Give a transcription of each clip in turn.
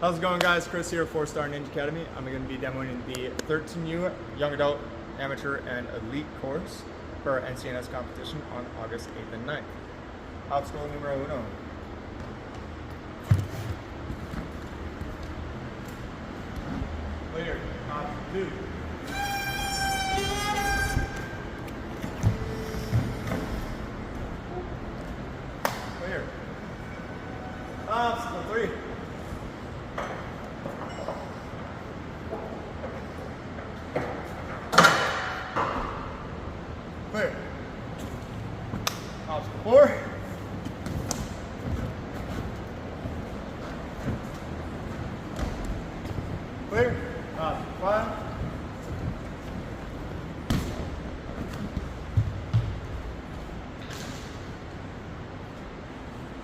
How's it going, guys? Chris here, 4-Star Ninja Academy. I'm going to be demoing the 13U Young Adult, Amateur, and Elite course for our NCNS competition on August 8th and 9th. Obstacle numero uno. Later, two. Clear. Obstacle 3. Clear. Obstacle 4. Clear. Obstacle 5.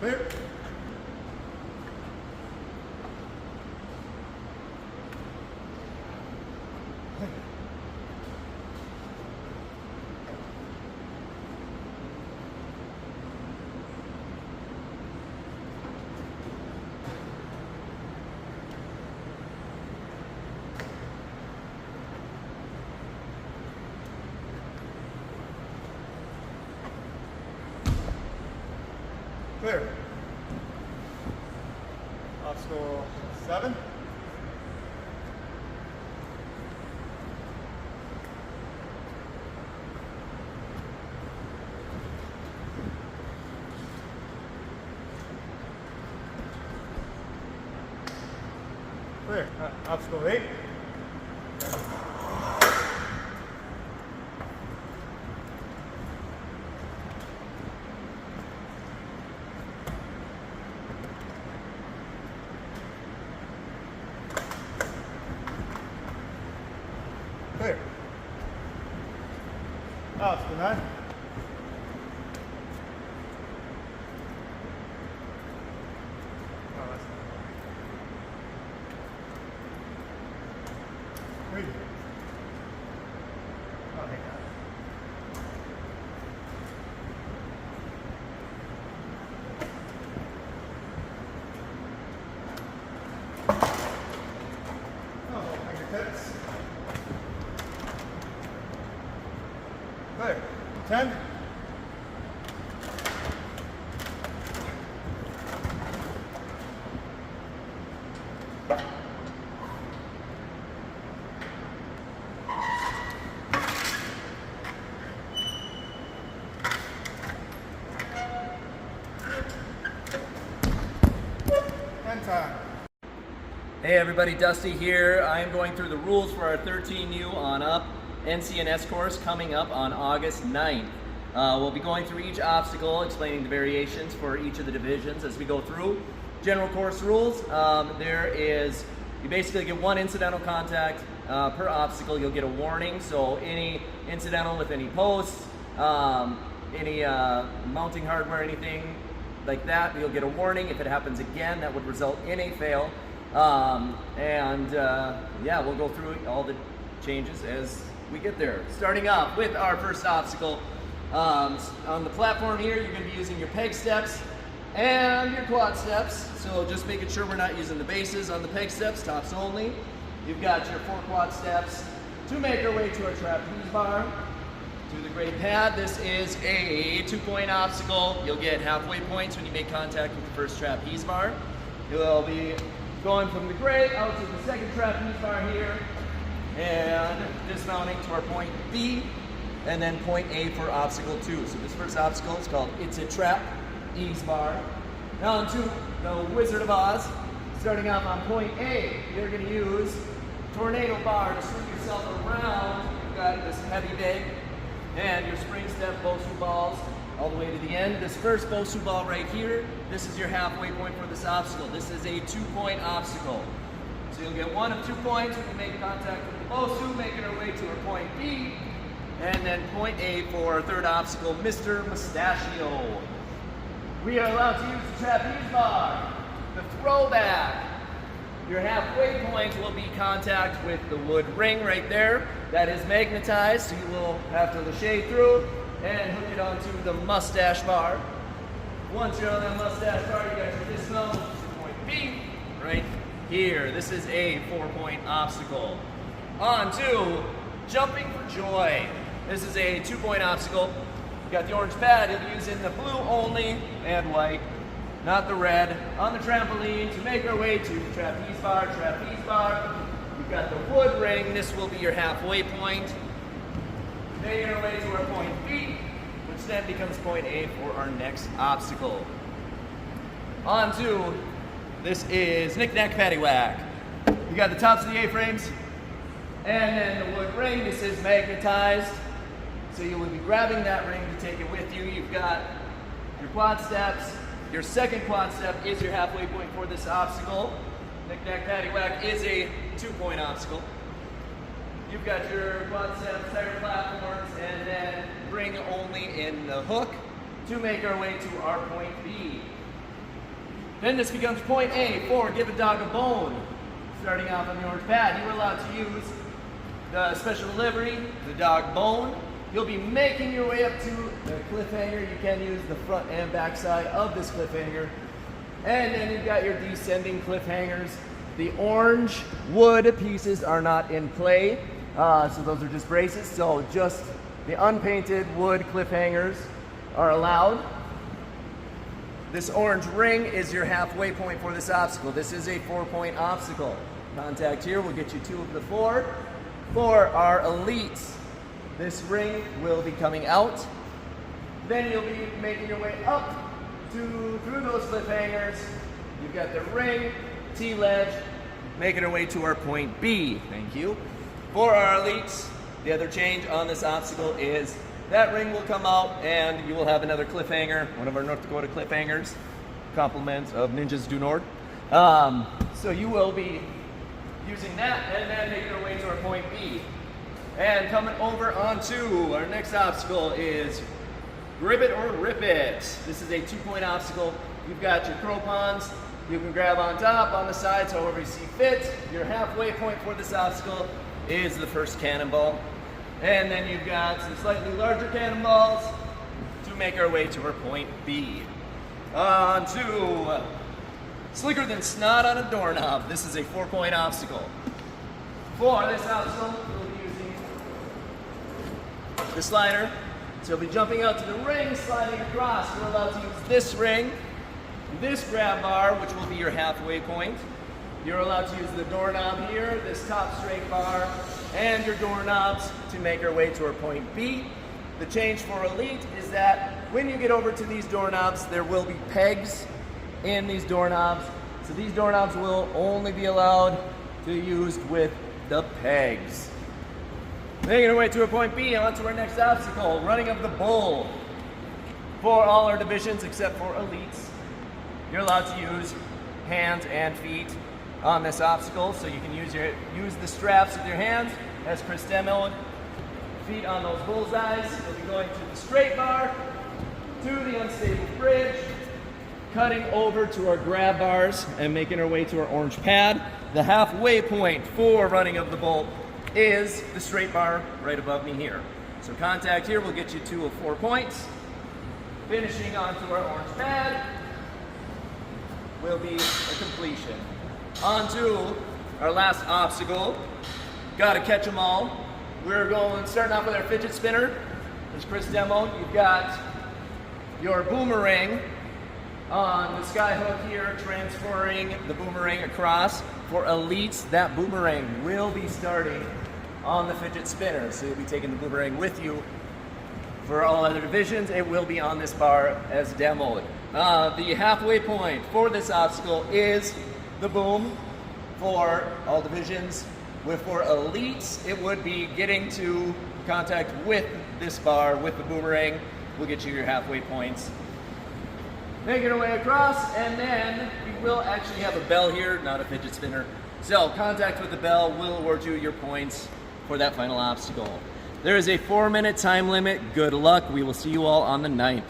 Clear. Clear. Obstacle 7. Clear. Obstacle 8. Clear. Obstacle 9. Three. Oh, hang on. Oh, fingertips. Clear. 10. Time. Hey everybody, Dusty here. I am going through the rules for our 13U on up NCNS course coming up on August 9th. We'll be going through each obstacle, explaining the variations for each of the divisions as we go through. General course rules, you basically get one incidental contact per obstacle. You'll get a warning, so any incidental with any posts, any mounting hardware, anything like that, you'll get a warning. If it happens again, that would result in a fail. Yeah, we'll go through all the changes as we get there. Starting off with our first obstacle. On the platform here, you're going to be using your peg steps and your quad steps. So just making sure we're not using the bases on the peg steps, tops only. You've got your 4 quad steps to make our way to our trapeze bar. To the grade pad. This is a 2-point obstacle. You'll get halfway points when you make contact with the first trapeze bar. You'll be going from the grade out to the second trapeze bar here and dismounting to our point B and then point A for obstacle 2. So this first obstacle is called It's a Trap Ease Bar. Now onto the Wizard of Oz. Starting off on point A, you're going to use tornado bar to swing yourself around. You've got this heavy bag and your spring step Bosu balls all the way to the end. This first Bosu ball right here, this is your halfway point for this obstacle. This is a 2-point obstacle. So you'll get 1 of 2 points when you make contact with the Bosu, making our way to our point B, and then point A for our third obstacle, Mr. Mustachio. We are allowed to use the trapeze bar, the throwback. Your halfway point will be contact with the wood ring right there. That is magnetized, so you will have to lachet through and hook it onto the mustache bar. Once you're on that mustache bar, you got your dismount, point B, right here. This is a 4-point obstacle. On to jumping for joy. This is a 2-point obstacle. You got the orange pad, you'll be using the blue only and white, not the red. On the trampoline to make our way to the trapeze bar, You've got the wood ring, this will be your halfway point. Making our way to our point B, which then becomes point A for our next obstacle. On to, this is knick-knack paddywhack. You got the tops of the A-frames, and then the wood ring. This is magnetized, so you will be grabbing that ring to take it with you. You've got your quad steps. Your second quad step is your halfway point for this obstacle. Knick-knack paddywhack is a 2-point obstacle. You've got your quad steps, tire platforms, and then ring only in the hook to make our way to our point B. Then this becomes point A for give a dog a bone. Starting off on the orange pad, you are allowed to use the special delivery, the dog bone. You'll be making your way up to the cliffhanger. You can use the front and back side of this cliffhanger. And then you've got your descending cliffhangers. The orange wood pieces are not in play, so those are just braces. So just the unpainted wood cliffhangers are allowed. This orange ring is your halfway point for this obstacle. This is a 4-point obstacle. Contact here will get you 2 of the 4. For our elites, this ring will be coming out. Then you'll be making your way up through those cliffhangers. You've got the ring, T-ledge, making our way to our point B. Thank you. For our elites, the other change on this obstacle is that ring will come out and you will have another cliffhanger, one of our North Dakota cliffhangers, compliments of Ninjas du Nord. So you will be using that and then making our way to our point B. And coming over onto our next obstacle is grip it or rip it. This is a 2-point obstacle. You've got your cropons. You can grab on top, on the sides, however you see fit. Your halfway point for this obstacle is the first cannonball. And then you've got some slightly larger cannonballs to make our way to our point B. On to slicker than snot on a doorknob. This is a 4-point obstacle. For this obstacle, we'll be using the slider. So you'll be jumping out to the ring, sliding across. You're allowed to use this ring, this grab bar, which will be your halfway point. You're allowed to use the doorknob here, this top straight bar, and your doorknobs to make our way to our point B. The change for elite is that when you get over to these doorknobs, there will be pegs in these doorknobs. So these doorknobs will only be allowed to be used with the pegs. Making our way to our point B, on to our next obstacle, running of the bull. For all our divisions except for elites, you're allowed to use hands and feet on this obstacle, so you can use the straps with your hands, as Chris demoed. Feet on those bullseyes. We'll be going to the straight bar, to the unstable bridge, cutting over to our grab bars, and making our way to our orange pad. The halfway point for running of the bull is the straight bar right above me here. So contact here will get you 2 of 4 points. Finishing onto our orange pad will be a completion. On to our last obstacle. Gotta catch them all. We're starting off with our fidget spinner. As Chris demoed, you've got your boomerang on the sky hook here, transferring the boomerang across. For elites, that boomerang will be starting on the fidget spinner. So you'll be taking the boomerang with you. For all other divisions, it will be on this bar as demoed. The halfway point for this obstacle is the boom. For all divisions, for elites, it would be getting to contact with this bar, with the boomerang, will get you your halfway points. Making our way across, and then we will actually have a bell here, not a fidget spinner. So contact with the bell will award you your points for that final obstacle. There is a 4-minute time limit. Good luck. We will see you all on the 9th.